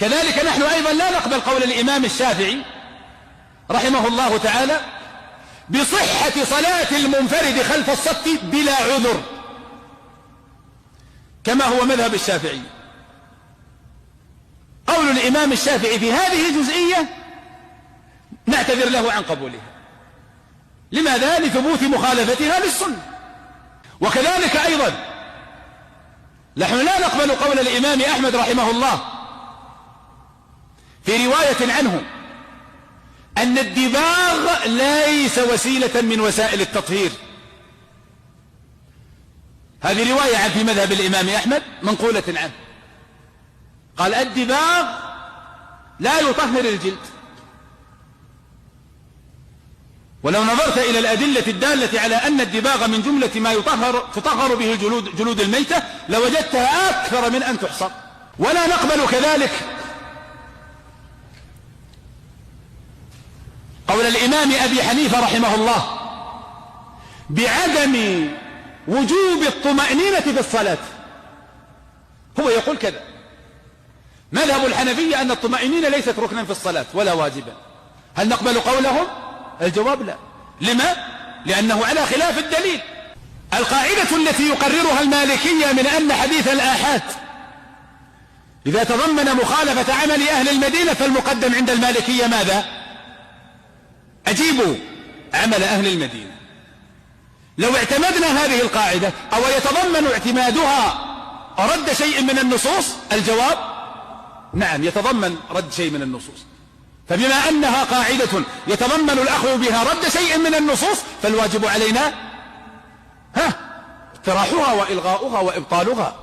كذلك نحن أيضا لا نقبل قول الإمام الشافعي رحمه الله تعالى بصحة صلاة المنفرد خلف الصف بلا عذر، كما هو مذهب الشافعي. قول الإمام الشافعي في هذه الجزئية نعتذر له عن قبولها. لماذا؟ لثبوت مخالفتها للسنة. وكذلك أيضا نحن لا نقبل قول الإمام أحمد رحمه الله في رواية عنه أن الدباغ ليس وسيلة من وسائل التطهير. هذه رواية عن في مذهب الإمام أحمد منقولة عنه، قال الدباغ لا يطهر الجلد. ولو نظرت إلى الأدلة الدالة على أن الدباغ من جملة ما تطهر به جلود الميتة لوجدتها أكثر من أن تحصر. ولا نقبل كذلك قول الإمام أبي حنيفة رحمه الله بعدم وجوب الطمأنينة في الصلاة. هو يقول كذا: مذهب الحنفية أن الطمأنينة ليست ركنا في الصلاة ولا واجبا. هل نقبل قولهم؟ الجواب لا. لما؟ لأنه على خلاف الدليل. القاعدة التي يقررها المالكية من أن حديث الآحاد إذا تضمن مخالفة عمل أهل المدينة فالمقدم عند المالكية ماذا؟ أجيبوا عمل أهل المدينة. لو اعتمدنا هذه القاعدة أو يتضمن اعتمادها رد شيء من النصوص، الجواب نعم يتضمن رد شيء من النصوص. فبما أنها قاعدة يتضمن الأخذ بها رد شيء من النصوص فالواجب علينا اقتراحها وإلغاؤها وإبطالها.